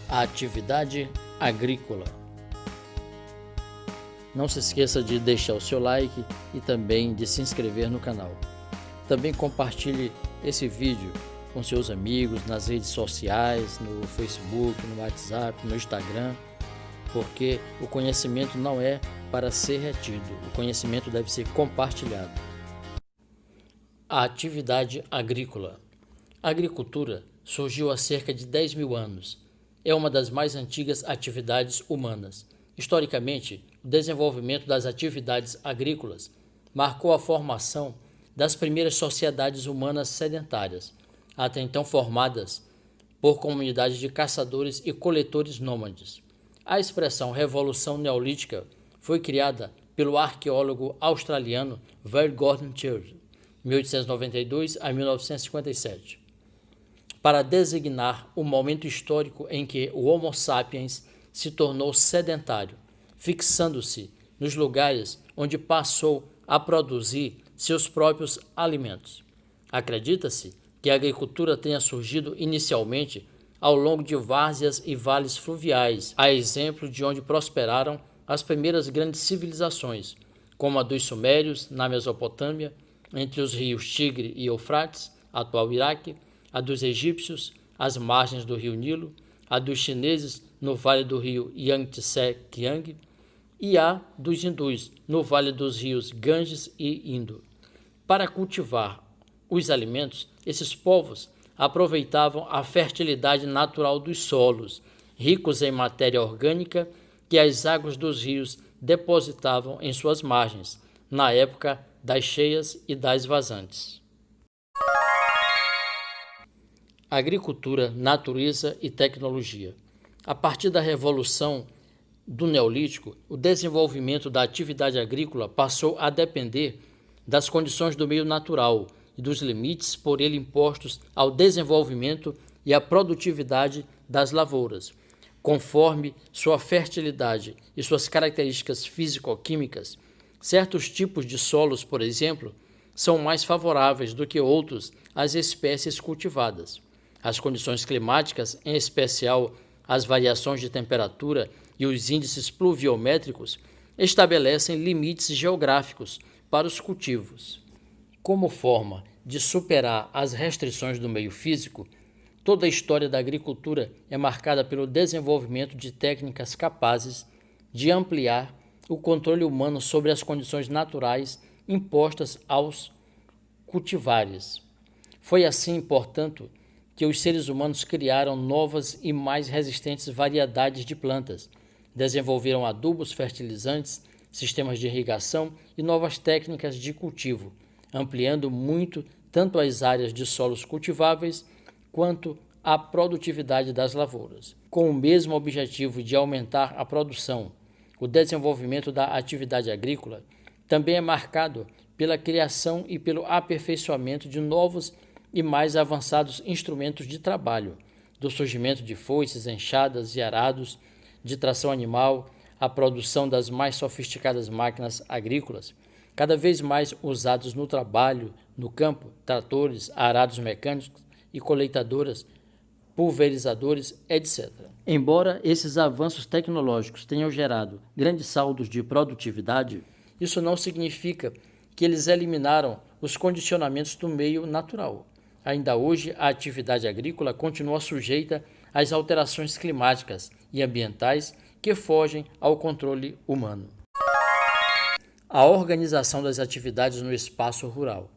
A atividade agrícola. Não se esqueça de deixar o seu like e também de se inscrever no canal. Também compartilhe esse vídeo com seus amigos nas redes sociais, no Facebook, no WhatsApp, no Instagram, porque o conhecimento não é para ser retido, o conhecimento deve ser compartilhado. A atividade agrícola. A agricultura surgiu há cerca de 10 mil anos. É uma das mais antigas atividades humanas. Historicamente, o desenvolvimento das atividades agrícolas marcou a formação das primeiras sociedades humanas sedentárias, até então formadas por comunidades de caçadores e coletores nômades. A expressão Revolução Neolítica foi criada pelo arqueólogo australiano Vere Gordon Church, 1892 a 1957. Para designar o momento histórico em que o Homo sapiens se tornou sedentário, fixando-se nos lugares onde passou a produzir seus próprios alimentos. Acredita-se que a agricultura tenha surgido inicialmente ao longo de várzeas e vales fluviais, a exemplo de onde prosperaram as primeiras grandes civilizações, como a dos sumérios na Mesopotâmia, entre os rios Tigre e Eufrates, atual Iraque, a dos egípcios, às margens do rio Nilo, a dos chineses no vale do rio Yangtze-Kiang e a dos hindus no vale dos rios Ganges e Indo. Para cultivar os alimentos, esses povos aproveitavam a fertilidade natural dos solos, ricos em matéria orgânica, que as águas dos rios depositavam em suas margens, na época das cheias e das vazantes. Agricultura, natureza e tecnologia. A partir da Revolução do Neolítico, o desenvolvimento da atividade agrícola passou a depender das condições do meio natural e dos limites por ele impostos ao desenvolvimento e à produtividade das lavouras. Conforme sua fertilidade e suas características físico-químicas, certos tipos de solos, por exemplo, são mais favoráveis do que outros às espécies cultivadas. As condições climáticas, em especial as variações de temperatura e os índices pluviométricos, estabelecem limites geográficos para os cultivos. Como forma de superar as restrições do meio físico, toda a história da agricultura é marcada pelo desenvolvimento de técnicas capazes de ampliar o controle humano sobre as condições naturais impostas aos cultivares. Foi assim, portanto, que os seres humanos criaram novas e mais resistentes variedades de plantas, desenvolveram adubos fertilizantes, sistemas de irrigação e novas técnicas de cultivo, ampliando muito tanto as áreas de solos cultiváveis quanto a produtividade das lavouras. Com o mesmo objetivo de aumentar a produção, o desenvolvimento da atividade agrícola também é marcado pela criação e pelo aperfeiçoamento de novos e mais avançados instrumentos de trabalho, do surgimento de foices, enxadas e arados, de tração animal, a produção das mais sofisticadas máquinas agrícolas, cada vez mais usados no trabalho, no campo, tratores, arados mecânicos e colheitadoras, pulverizadores, etc. Embora esses avanços tecnológicos tenham gerado grandes saldos de produtividade, isso não significa que eles eliminaram os condicionamentos do meio natural. Ainda hoje, a atividade agrícola continua sujeita às alterações climáticas e ambientais que fogem ao controle humano. A organização das atividades no espaço rural.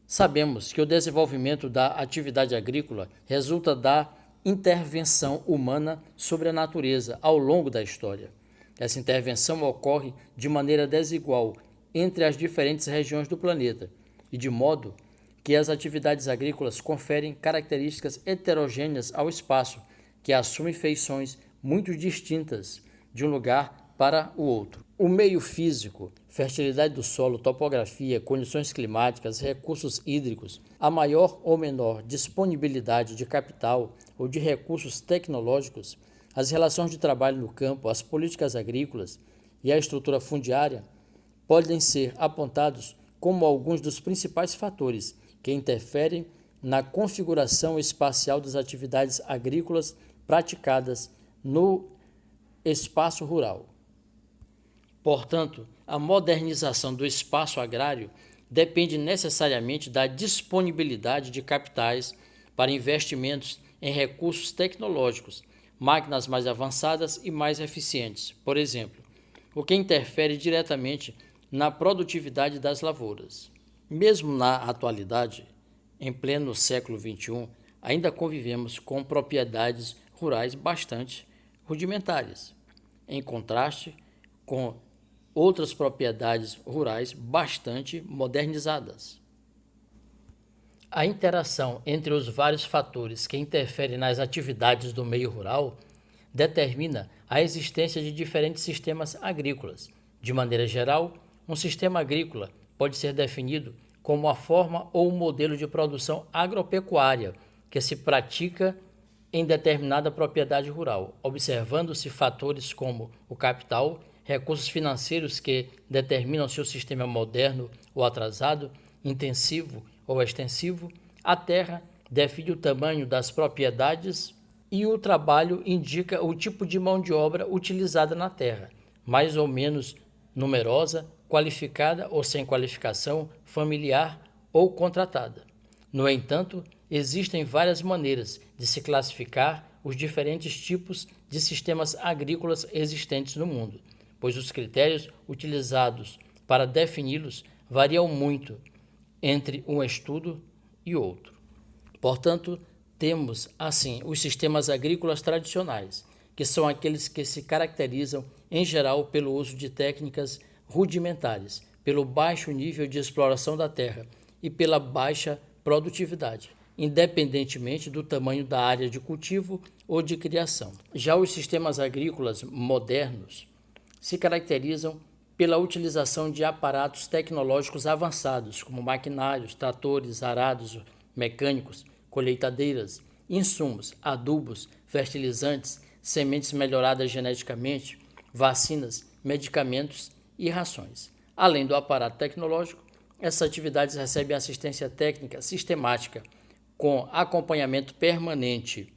Sabemos que o desenvolvimento da atividade agrícola resulta da intervenção humana sobre a natureza ao longo da história. Essa intervenção ocorre de maneira desigual entre as diferentes regiões do planeta e de modo que as atividades agrícolas conferem características heterogêneas ao espaço, que assume feições muito distintas de um lugar para o outro. O meio físico, fertilidade do solo, topografia, condições climáticas, recursos hídricos, a maior ou menor disponibilidade de capital ou de recursos tecnológicos, as relações de trabalho no campo, as políticas agrícolas e a estrutura fundiária podem ser apontados como alguns dos principais fatores que interferem na configuração espacial das atividades agrícolas praticadas no espaço rural. Portanto, a modernização do espaço agrário depende necessariamente da disponibilidade de capitais para investimentos em recursos tecnológicos, máquinas mais avançadas e mais eficientes, por exemplo, o que interfere diretamente na produtividade das lavouras. Mesmo na atualidade, em pleno século XXI, ainda convivemos com propriedades rurais bastante rudimentares, em contraste com outras propriedades rurais bastante modernizadas. A interação entre os vários fatores que interferem nas atividades do meio rural determina a existência de diferentes sistemas agrícolas. De maneira geral, um sistema agrícola pode ser definido como a forma ou o modelo de produção agropecuária que se pratica em determinada propriedade rural, observando-se fatores como o capital, recursos financeiros que determinam se o sistema é moderno ou atrasado, intensivo ou extensivo, a terra define o tamanho das propriedades e o trabalho indica o tipo de mão de obra utilizada na terra, mais ou menos numerosa, qualificada ou sem qualificação, familiar ou contratada. No entanto, existem várias maneiras de se classificar os diferentes tipos de sistemas agrícolas existentes no mundo, pois os critérios utilizados para defini-los variam muito entre um estudo e outro. Portanto, temos, assim, os sistemas agrícolas tradicionais, que são aqueles que se caracterizam, em geral, pelo uso de técnicas rudimentares, pelo baixo nível de exploração da terra e pela baixa produtividade, independentemente do tamanho da área de cultivo ou de criação. Já os sistemas agrícolas modernos se caracterizam pela utilização de aparatos tecnológicos avançados, como maquinários, tratores, arados mecânicos, colheitadeiras, insumos, adubos, fertilizantes, sementes melhoradas geneticamente, vacinas, medicamentos e rações. Além do aparato tecnológico, essas atividades recebem assistência técnica sistemática, com acompanhamento permanente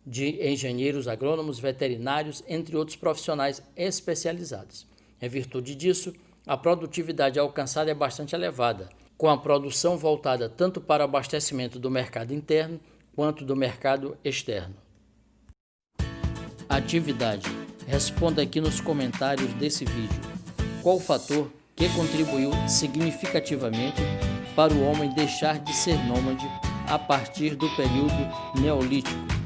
de engenheiros, agrônomos, veterinários, entre outros profissionais especializados. Em virtude disso, a produtividade alcançada é bastante elevada, com a produção voltada tanto para o abastecimento do mercado interno quanto do mercado externo. Atividade. Responda aqui nos comentários desse vídeo. Qual o fator que contribuiu significativamente para o homem deixar de ser nômade a partir do período neolítico?